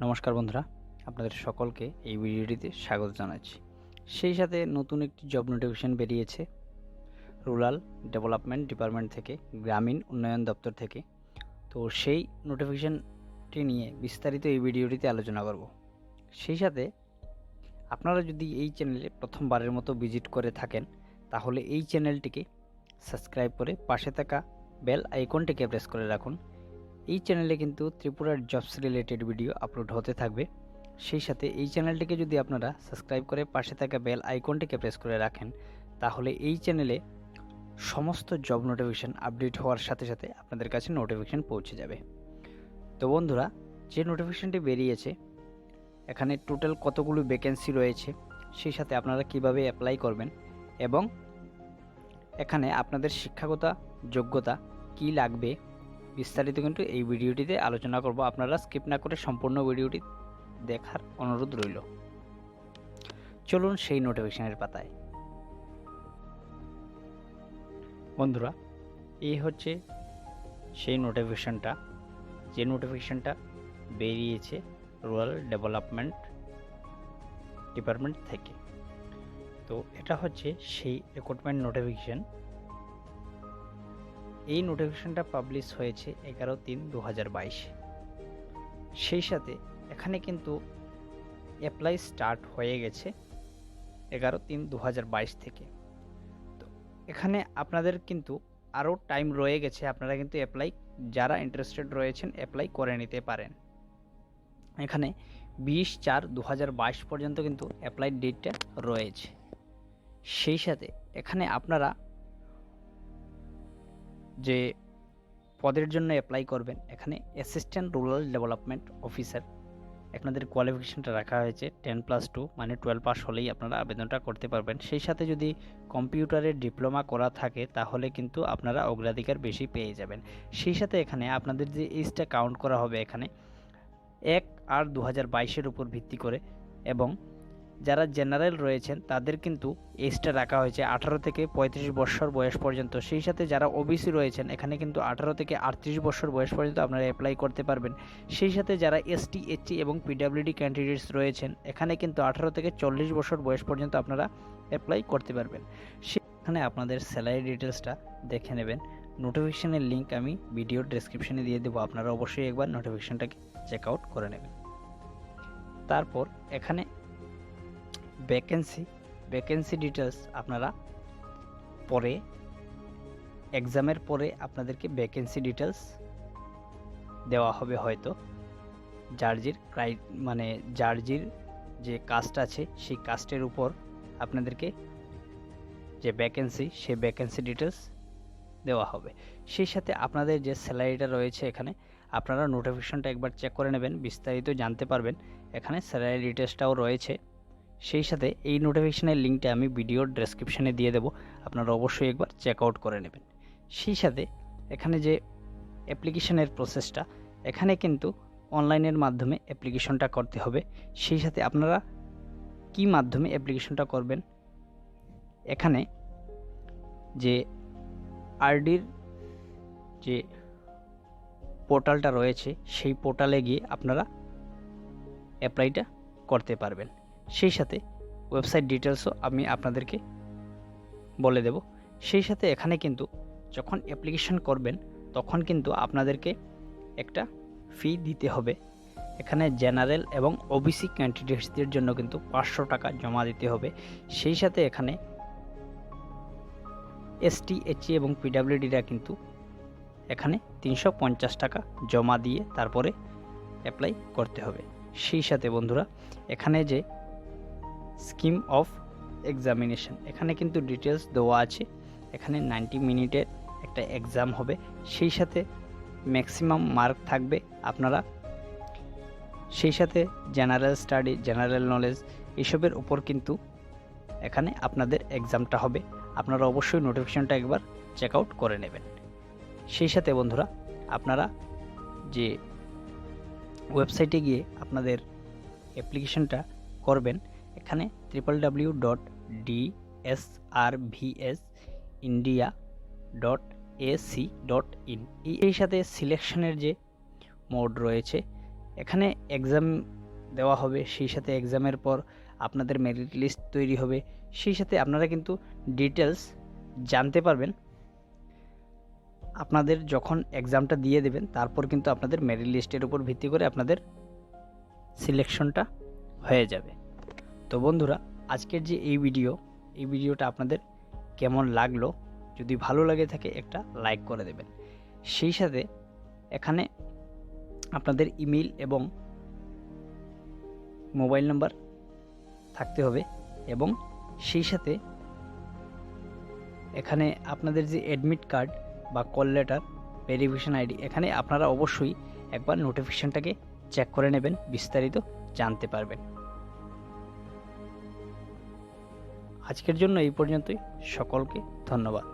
নমস্কার বন্ধুরা, আপনাদের সকলকে এই ভিডিওটিতে স্বাগত জানাচ্ছি। সেই সাথে নতুন একটি জব নোটিফিকেশন বেরিয়েছে রুরাল ডেভেলপমেন্ট ডিপার্টমেন্ট থেকে, গ্রামীণ উন্নয়ন দপ্তর থেকে। তো সেই নোটিফিকেশনটি নিয়ে বিস্তারিত এই ভিডিওটিতে আলোচনা করব। সেই সাথে আপনারা যদি এই চ্যানেলে প্রথমবারের মতো ভিজিট করে থাকেন, তাহলে এই চ্যানেলটিকে সাবস্ক্রাইব করে পাশে থাকা বেল আইকনটিকে প্রেস করে রাখুন। এই চ্যানেলে কিন্তু ত্রিপুরার জবস রিলেটেড ভিডিও আপলোড হতে থাকবে। সেই সাথে এই চ্যানেলটিকে যদি আপনারা সাবস্ক্রাইব করে পাশে থাকা বেল আইকনটিকে প্রেস করে রাখেন, তাহলে এই চ্যানেলে সমস্ত জব নোটিফিকেশন আপডেট হওয়ার সাথে সাথে আপনাদের কাছে নোটিফিকেশন পৌঁছে যাবে। তো বন্ধুরা, যে নোটিফিকেশনটি বেরিয়েছে, এখানে টোটাল কতগুলো ভ্যাকেন্সি রয়েছে, সেই সাথে আপনারা কিভাবে অ্যাপ্লাই করবেন এবং এখানে আপনাদের শিক্ষাগত যোগ্যতা কি লাগবে, বিস্তারিত কিন্তু এই ভিডিওটিতে আলোচনা করব। আপনারা স্কিপ না করে সম্পূর্ণ ভিডিওটি দেখার অনুরোধ রইল। চলুন সেই নোটিফিকেশনের পাতায়। বন্ধুরা, এই হচ্ছে সেই নোটিফিকেশনটা, যে নোটিফিকেশনটা বেরিয়েছে রুরাল ডেভেলপমেন্ট ডিপার্টমেন্ট থেকে। তো এটা হচ্ছে সেই রিক্রুটমেন্ট নোটিফিকেশন। এই নোটিফিকেশনটা পাবলিশ হয়েছে 11/3/2022। সেই সাথে এখানে কিন্তু অ্যাপ্লাই স্টার্ট হয়ে গেছে 11/3/2022 থেকে। তো এখানে আপনাদের কিন্তু আরও টাইম রয়ে গেছে, আপনারা কিন্তু অ্যাপ্লাই, যারা ইন্টারেস্টেড রয়েছেন, অ্যাপ্লাই করে নিতে পারেন। এখানে 20/4/2022 পর্যন্ত কিন্তু অ্যাপ্লাই ডেটটা রয়েছে। সেই সাথে এখানে আপনারা যে পদের জন্য অ্যাপ্লাই করবেন, এখানে অ্যাসিস্ট্যান্ট রুরাল ডেভেলপমেন্ট অফিসার, আপনাদের কোয়ালিফিকেশনটা রাখা হয়েছে 10+2 মানে 12 পাস হলেই আপনারা আবেদনটা করতে পারবেন। সেই সাথে যদি কম্পিউটারে ডিপ্লোমা করা থাকে, তাহলে কিন্তু আপনারা অগ্রাধিকার বেশি পেয়ে যাবেন। সেই সাথে এখানে আপনাদের যে এজটা কাউন্ট করা হবে এখানে 1/8/2022 উপর ভিত্তি করে, এবং যারা জেনারেল রয়েছেন তাদের কিন্তু এজটা রাখা হয়েছে 18 থেকে 35 বছর বয়স পর্যন্ত। সেই সাথে যারা ওবিসি রয়েছেন, এখানে কিন্তু 18 থেকে 38 বছর বয়স পর্যন্ত আপনারা অ্যাপ্লাই করতে পারবেন। সেই সাথে যারা এসটি, এইচসি এবং পিডব্লিউডি ক্যান্ডিডেটস রয়েছেন, এখানে কিন্তু 18 থেকে 40 বছর বয়স পর্যন্ত আপনারা অ্যাপ্লাই করতে পারবেন। সেখানে আপনাদের স্যালারি ডিটেলসটা দেখে নেবেন। নোটিফিকেশনের লিঙ্ক আমি ভিডিওর ডেসক্রিপশনে দিয়ে দেবো, আপনারা অবশ্যই একবার নোটিফিকেশনটাকে চেক আউট করে নেবেন। তারপর এখানে ভ্যাকেন্সি ডিটেলস আপনারা পরে, এক্সামের পরে আপনাদেরকে ভ্যাকেন্সি ডিটেলস দেওয়া হবে। হয়তো জার্জির জার্জির যে কাস্ট আছে, সেই কাস্টের উপর আপনাদেরকে যে ভ্যাকেন্সি, সেই ভ্যাকেন্সি ডিটেলস দেওয়া হবে। সেই সাথে আপনাদের যে স্যালারিটা রয়েছে, এখানে আপনারা নোটিফিকেশনটা একবার চেক করে নেবেন, বিস্তারিত জানতে পারবেন। এখানে স্যালারি ডিটেলসটাও রয়েছে। সেই সাথে এই নোটিফিকেশনের লিঙ্কটা আমি ভিডিওর ডেসক্রিপশনে দিয়ে দেবো, আপনারা অবশ্যই একবার চেক আউট করে নেবেন। সেই সাথে এখানে যে অ্যাপ্লিকেশনের প্রসেসটা, এখানে কিন্তু অনলাইনের মাধ্যমে অ্যাপ্লিকেশনটা করতে হবে। সেই সাথে আপনারা কি মাধ্যমে অ্যাপ্লিকেশনটা করবেন, এখানে যে আরডির যে পোর্টালটা রয়েছে, সেই পোর্টালে গিয়ে আপনারা অ্যাপ্লাইটা করতে পারবেন। সেই সাথে ওয়েবসাইট ডিটেলসও আমি আপনাদেরকে বলে দেব। সেই সাথে এখানে কিন্তু যখন অ্যাপ্লিকেশন করবেন, তখন কিন্তু আপনাদেরকে একটা ফি দিতে হবে। এখানে জেনারেল এবং ওবিসি ক্যান্ডিডেটসদের জন্য কিন্তু 500 টাকা জমা দিতে হবে। সেই সাথে এখানে এসটি, এইচসি এবং পিডব্লিউডিরা কিন্তু এখানে 350 টাকা জমা দিয়ে তারপরে অ্যাপ্লাই করতে হবে। সেই সাথে বন্ধুরা, এখানে যে স্কিম অফ এক্সামিনেশন, এখানে কিন্তু ডিটেলস দেওয়া আছে। এখানে 90 মিনিটের একটা এক্সাম হবে। সেই সাথে ম্যাক্সিমাম মার্ক থাকবে আপনারা। সেই সাথে জেনারেল স্টাডি, জেনারেল নলেজ, এসবের উপর কিন্তু এখানে আপনাদের এক্সামটা হবে। আপনারা অবশ্যই নোটিফিকেশনটা একবার চেক আউট করে নেবেন। সেই সাথে বন্ধুরা, আপনারা যে ওয়েবসাইটে গিয়ে আপনাদের অ্যাপ্লিকেশনটা করবেন, এখানে www.dsrvsindia.ac.in। এই সাথে সিলেকশনের যে মোড রয়েছে, এখানে এক্সাম দেওয়া হবে, সেই সাথে এক্সামের পর আপনাদের মেরিট লিস্ট তৈরি হবে, সেই সাথে আপনারা কিন্তু ডিটেলস জানতে পারবেন। আপনাদের যখন এক্সামটা দিয়ে দেবেন তারপর কিন্তু আপনাদের মেরিট লিস্টের উপর ভিত্তি করে আপনাদের সিলেকশনটা হয়ে যাবে। তো বন্ধুরা, আজকের যে এই ভিডিওটা আপনাদের কেমন লাগলো, যদি ভালো লাগে থাকে একটা লাইক করে দেবেন। সেই সাথে এখানে আপনাদের ইমেল এবং মোবাইল নাম্বার থাকতে হবে, এবং সেই সাথে এখানে আপনাদের যে অ্যাডমিট কার্ড বা কল লেটার, ভেরিফিকেশন আইডি, এখানে আপনারা অবশ্যই একবার নোটিফিকেশনটাকে চেক করে নেবেন, বিস্তারিত জানতে পারবেন। আজকের জন্য এই পর্যন্তই। সকলকে ধন্যবাদ।